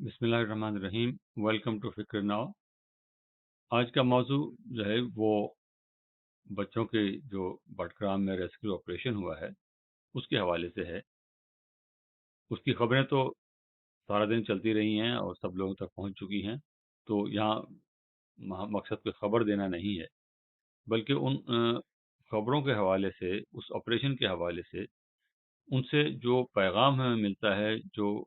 بسم اللہ الرحمن الرحیم۔ ویلکم ٹو فکر ناؤ۔ آج کا موضوع جو ہے وہ بچوں کے جو بٹگرام میں ریسکیو آپریشن ہوا ہے اس کے حوالے سے ہے۔ اس کی خبریں تو سارا دن چلتی رہی ہیں اور سب لوگوں تک پہنچ چکی ہیں، تو یہاں مقصد کوئی خبر دینا نہیں ہے، بلکہ ان خبروں کے حوالے سے، اس آپریشن کے حوالے سے، ان سے جو پیغام ہمیں ملتا ہے، جو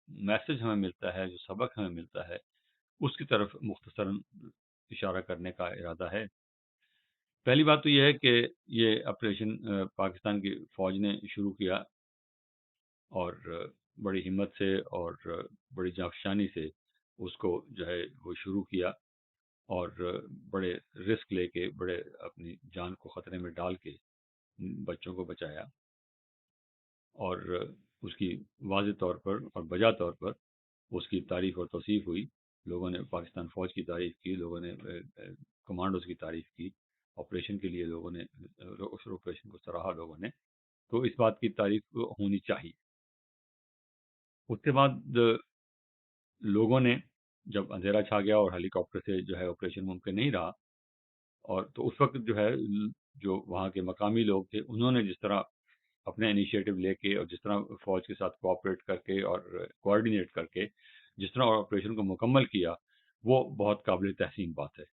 میسج ہمیں ملتا ہے، جو سبق ہمیں ملتا ہے، اس کی طرف مختصراً اشارہ کرنے کا ارادہ ہے۔ پہلی بات تو یہ ہے کہ یہ آپریشن پاکستان کی فوج نے شروع کیا، اور بڑی ہمت سے اور بڑی جانفشانی سے اس کو جو ہے وہ شروع کیا، اور بڑے رسک لے کے، بڑے اپنی جان کو خطرے میں ڈال کے بچوں کو بچایا، اور اس کی واضح طور پر اور بجا طور پر اس کی تعریف اور توصیف ہوئی۔ لوگوں نے پاکستان فوج کی تعریف کی، لوگوں نے کمانڈوز کی تعریف کی، آپریشن کے لیے لوگوں نے اس آپریشن کو سراہا لوگوں نے، تو اس بات کی تعریف ہونی چاہیے۔ اس کے بعد لوگوں نے، جب اندھیرا چھا گیا اور ہیلی کاپٹر سے جو ہے آپریشن ممکن نہیں رہا، اور تو اس وقت جو ہے جو وہاں کے مقامی لوگ تھے انہوں نے جس طرح اپنے انیشیٹو لے کے اور جس طرح فوج کے ساتھ کوآپریٹ کر کے اور کوآرڈینیٹ کر کے جس طرح آپریشن کو مکمل کیا، وہ بہت قابل تحسین بات ہے،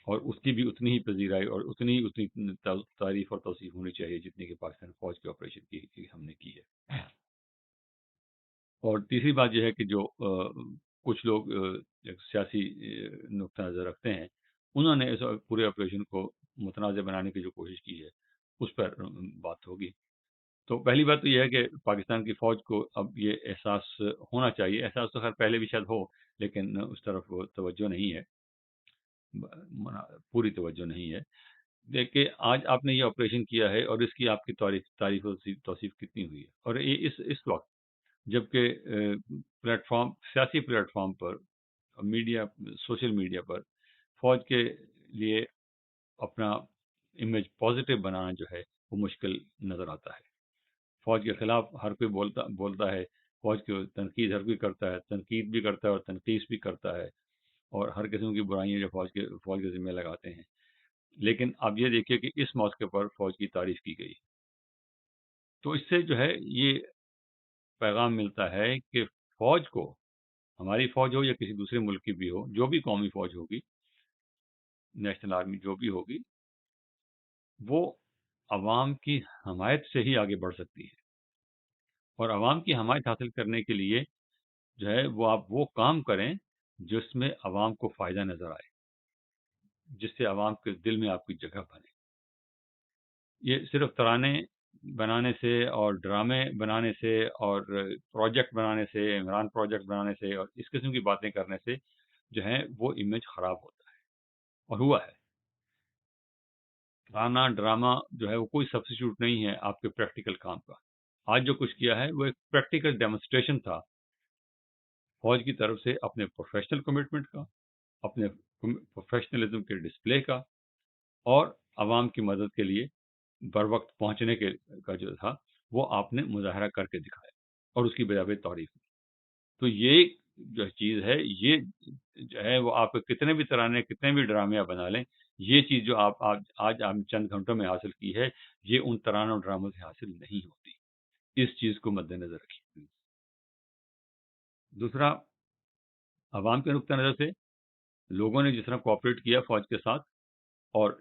اور اس کی بھی اتنی ہی پذیرائی اور اتنی تعریف اور توصیف ہونی چاہیے جتنی کہ پاکستان فوج کے آپریشن کی ہم نے کی ہے۔ اور تیسری بات یہ ہے کہ جو کچھ لوگ ایک سیاسی نقطہ نظر رکھتے ہیں، انہوں نے اس پورے آپریشن کو متنازع بنانے کی جو کوشش کی ہے اس پر بات ہوگی۔ تو پہلی بات تو یہ ہے کہ پاکستان کی فوج کو اب یہ احساس ہونا چاہیے، احساس تو خیر پہلے بھی شاید ہو، لیکن اس طرف توجہ نہیں ہے، پوری توجہ نہیں ہے، کہ آج آپ نے یہ آپریشن کیا ہے اور اس کی آپ کی تعریف و توصیف کتنی ہوئی ہے، اور یہ اس وقت جبکہ سیاسی پلیٹ فارم پر، میڈیا، سوشل میڈیا پر فوج کے لیے اپنا امیج پازیٹیو بنانا جو ہے وہ مشکل نظر آتا ہے۔ فوج کے خلاف ہر کوئی بولتا ہے، فوج کی تنقید ہر کوئی کرتا ہے، تنقید بھی کرتا ہے اور تنقید بھی کرتا ہے، اور ہر قسم کی برائیاں جو فوج کے ذمہ لگاتے ہیں، لیکن اب یہ دیکھیے کہ اس موقع پر فوج کی تعریف کی گئی، تو اس سے جو ہے یہ پیغام ملتا ہے کہ فوج کو، ہماری فوج ہو یا کسی دوسرے ملک کی بھی ہو، جو بھی قومی فوج ہوگی، نیشنل آرمی جو بھی ہوگی، وہ عوام کی حمایت سے ہی آگے بڑھ سکتی ہے، اور عوام کی حمایت حاصل کرنے کے لیے جو ہے وہ آپ وہ کام کریں جس میں عوام کو فائدہ نظر آئے، جس سے عوام کے دل میں آپ کی جگہ بنے۔ یہ صرف ترانے بنانے سے اور ڈرامے بنانے سے اور پروجیکٹ بنانے سے، عمران پروجیکٹ بنانے سے اور اس قسم کی باتیں کرنے سے جو ہے وہ امیج خراب ہوتا ہے، اور ہوا ہے۔ ڈرامہ جو ہے وہ کوئی سبسٹیٹیوٹ نہیں ہے آپ کے پریکٹیکل کام کا۔ آج جو کچھ کیا ہے وہ ایک پریکٹیکل ڈیمونسٹریشن تھا فوج کی طرف سے اپنے پروفیشنل کمٹمنٹ کا، اپنے پروفیشنلزم کے ڈسپلے کا، اور عوام کی مدد کے لیے بر وقت پہنچنے کا جو تھا وہ آپ نے مظاہرہ کر کے دکھایا، اور اس کی بجائے تعریف کی۔ تو یہ جو چیز ہے، یہ جو ہے وہ آپ کتنے بھی ترانے، کتنے بھی ڈرامے بنا لیں، یہ چیز جو آپ آج چند گھنٹوں میں حاصل کی ہے، یہ ان ترانوں اور ڈراموں سے حاصل نہیں ہوتی۔ اس چیز کو مد نظر رکھیے۔ دوسرا، عوام کے نقطہ نظر سے لوگوں نے جس طرح کوآپریٹ کیا فوج کے ساتھ، اور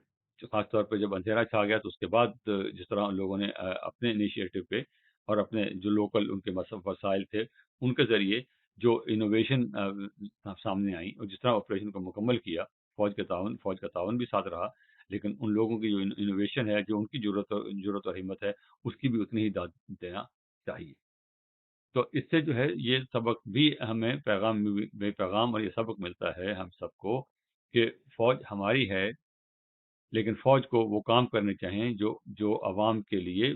خاص طور پہ جب اندھیرا چھا گیا تو اس کے بعد جس طرح لوگوں نے اپنے انیشیٹو پہ اور اپنے جو لوکل ان کے وسائل تھے ان کے ذریعے جو انوویشن سامنے آئی، اور جس طرح آپریشن کو مکمل کیا، فوج کا تعاون بھی ساتھ رہا، لیکن ان لوگوں کی جو انوویشن ہے، جو ان کی ضرورت اور ہمت ہے، اس کی بھی اتنی ہی داد دینا چاہیے۔ تو اس سے جو ہے یہ سبق بھی ہمیں پیغام اور یہ سبق ملتا ہے ہم سب کو کہ فوج ہماری ہے، لیکن فوج کو وہ کام کرنے چاہیے جو عوام کے لیے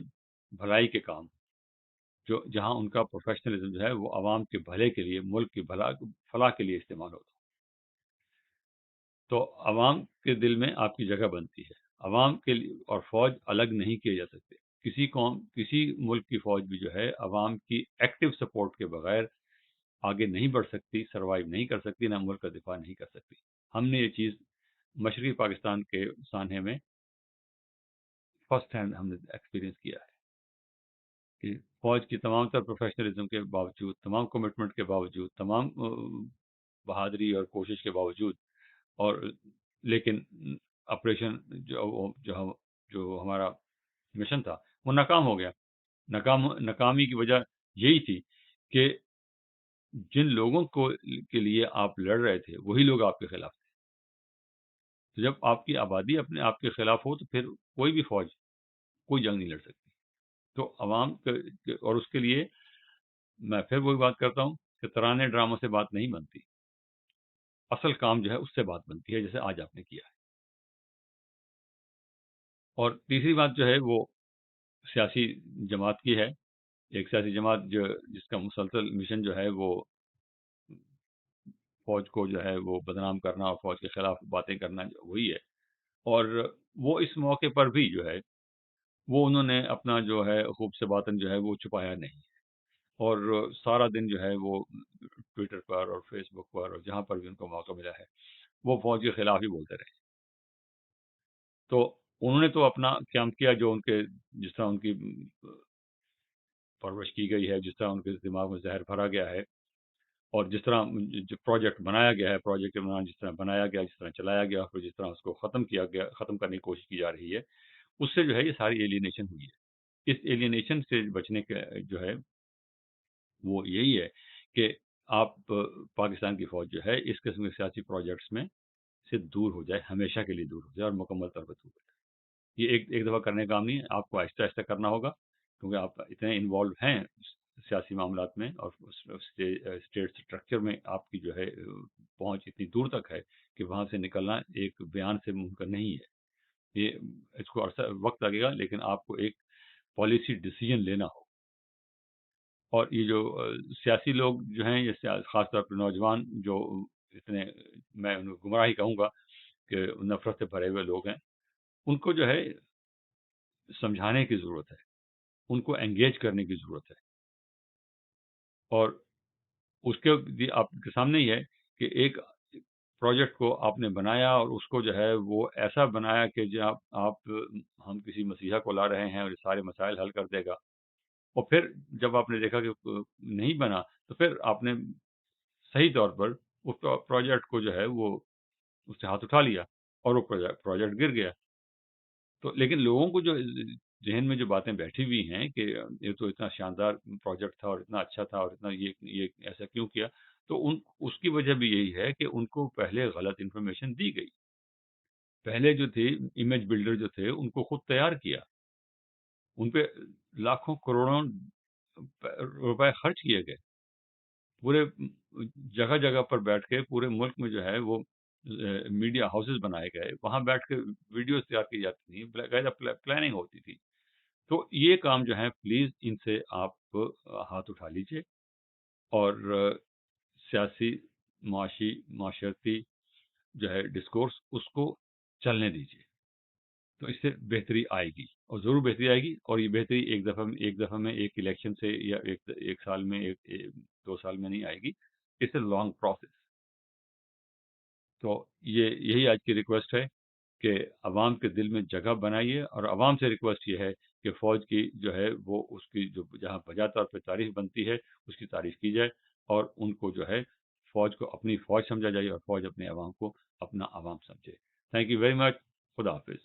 بھلائی کے کام، جہاں ان کا پروفیشنلزم جو ہے وہ عوام کے بھلے کے لیے، ملک کی فلاح کے لیے استعمال ہوتا، تو عوام کے دل میں آپ کی جگہ بنتی ہے۔ عوام کے لیے اور فوج الگ نہیں کیے جا سکتے۔ کسی ملک کی فوج بھی جو ہے عوام کی ایکٹیو سپورٹ کے بغیر آگے نہیں بڑھ سکتی، سروائیو نہیں کر سکتی، نہ ملک کا دفاع نہیں کر سکتی۔ ہم نے یہ چیز مشرقی پاکستان کے سانحے میں فرسٹ ہینڈ ہم نے ایکسپیرینس کیا ہے کہ فوج کی تمام تر پروفیشنلزم کے باوجود، تمام کمٹمنٹ کے باوجود، تمام بہادری اور کوشش کے باوجود، اور لیکن آپریشن جو ہمارا مشن تھا وہ ناکام ہو گیا۔ ناکامی کی وجہ یہی تھی کہ جن لوگوں کے لیے آپ لڑ رہے تھے وہی لوگ آپ کے خلاف تھے۔ تو جب آپ کی آبادی اپنے آپ کے خلاف ہو تو پھر کوئی بھی فوج کوئی جنگ نہیں لڑ سکتی۔ تو عوام اور اس کے لیے میں پھر وہی بات کرتا ہوں کہ ترانے ڈراموں سے بات نہیں بنتی، اصل کام جو ہے اس سے بات بنتی ہے، جیسے آج آپ نے کیا ہے۔ اور تیسری بات جو ہے وہ سیاسی جماعت کی ہے۔ ایک سیاسی جماعت جس کا مسلسل مشن جو ہے وہ فوج کو جو ہے وہ بدنام کرنا اور فوج کے خلاف باتیں کرنا وہی ہے۔ اور وہ اس موقع پر بھی جو ہے وہ انہوں نے اپنا جو ہے خوب سے باطن جو ہے وہ چھپایا نہیں، اور سارا دن جو ہے وہ ٹویٹر پر اور فیس بک پر اور جہاں پر بھی ان کو موقع ملا ہے وہ فوج کے خلاف ہی بولتے رہے۔ تو انہوں نے تو اپنا قیام کیا، جو ان کے جس طرح ان کی پرورش کی گئی ہے، جس طرح ان کے دماغ میں زہر بھرا گیا ہے، اور جس طرح جو پروجیکٹ بنایا گیا ہے، پروجیکٹ کے دوران جس طرح بنایا گیا، جس طرح چلایا گیا، اور جس طرح اس کو ختم کیا گیا، ختم کرنے کی کوشش کی جا رہی ہے، اس سے جو ہے یہ ساری ایلینیشن ہوئی ہے۔ اس ایلینیشن سے بچنے کا جو ہے وہ یہی ہے کہ آپ پاکستان کی فوج جو ہے اس قسم کے سیاسی پروجیکٹس میں سے دور ہو جائے، ہمیشہ کے لیے دور ہو جائے، اور مکمل طور پر دور ہو جائے۔ یہ ایک دفعہ کرنے کا کام نہیں ہے، آپ کو آہستہ آہستہ کرنا ہوگا، کیونکہ آپ اتنے انوالو ہیں سیاسی معاملات میں، اور اسٹیٹ اسٹرکچر میں آپ کی جو ہے پہنچ اتنی دور تک ہے کہ وہاں سے نکلنا ایک بیان سے ممکن نہیں ہے۔ یہ اس کو عرصہ وقت لگے گا، لیکن آپ کو ایک پالیسی ڈیسیجن لینا ہو۔ اور یہ جو سیاسی لوگ جو ہیں، یہ خاص طور پر نوجوان جو اتنے، میں انہیں گمراہی کہوں گا کہ نفرت سے بھرے ہوئے لوگ ہیں، ان کو جو ہے سمجھانے کی ضرورت ہے، ان کو انگیج کرنے کی ضرورت ہے۔ اور اس کے آپ کے سامنے ہی ہے کہ ایک پروجیکٹ کو آپ نے بنایا، اور اس کو جو ہے وہ ایسا بنایا کہ جب آپ ہم کسی مسیحا کو لا رہے ہیں اور یہ سارے مسائل حل کر دے گا، اور پھر جب آپ نے دیکھا کہ نہیں بنا، تو پھر آپ نے صحیح طور پر اس پروجیکٹ کو جو ہے وہ اس سے ہاتھ اٹھا لیا، اور وہ پروجیکٹ گر گیا۔ تو لیکن لوگوں کو جو ذہن میں جو باتیں بیٹھی ہوئی ہیں کہ یہ تو اتنا شاندار پروجیکٹ تھا اور اتنا اچھا تھا، اور اتنا یہ ایسا کیوں کیا، تو اس کی وجہ بھی یہی ہے کہ ان کو پہلے غلط انفارمیشن دی گئی۔ پہلے جو تھے امیج بلڈر جو تھے ان کو خود تیار کیا، ان پہ لاکھوں کروڑوں روپے خرچ کیے گئے، پورے جگہ جگہ پر بیٹھ کے پورے ملک میں جو ہے وہ میڈیا ہاؤسز بنائے گئے، وہاں بیٹھ کے ویڈیوز تیار کی جاتی تھیں، باقاعدہ پلاننگ ہوتی تھی۔ تو یہ کام جو ہے پلیز ان سے آپ ہاتھ اٹھا لیجئے، اور سیاسی، معاشی، معاشرتی جو ہے ڈسکورس اس کو چلنے دیجیے، تو اس سے بہتری آئے گی، اور ضرور بہتری آئے گی۔ اور یہ بہتری ایک دفعہ میں ایک الیکشن سے یا ایک سال میں، 2 سال میں نہیں آئے گی، اٹس اے لانگ پروسیس۔ تو یہی آج کی ریکویسٹ ہے کہ عوام کے دل میں جگہ بنائیے، اور عوام سے ریکویسٹ یہ ہے کہ فوج کی جو ہے وہ اس کی جو جہاں بجا طور پہ تعریف بنتی ہے اس کی تعریف کی جائے، اور ان کو جو ہے فوج کو اپنی فوج سمجھا جائے، اور فوج اپنے عوام کو اپنا عوام سمجھے۔ Thank you very much. خدا حافظ۔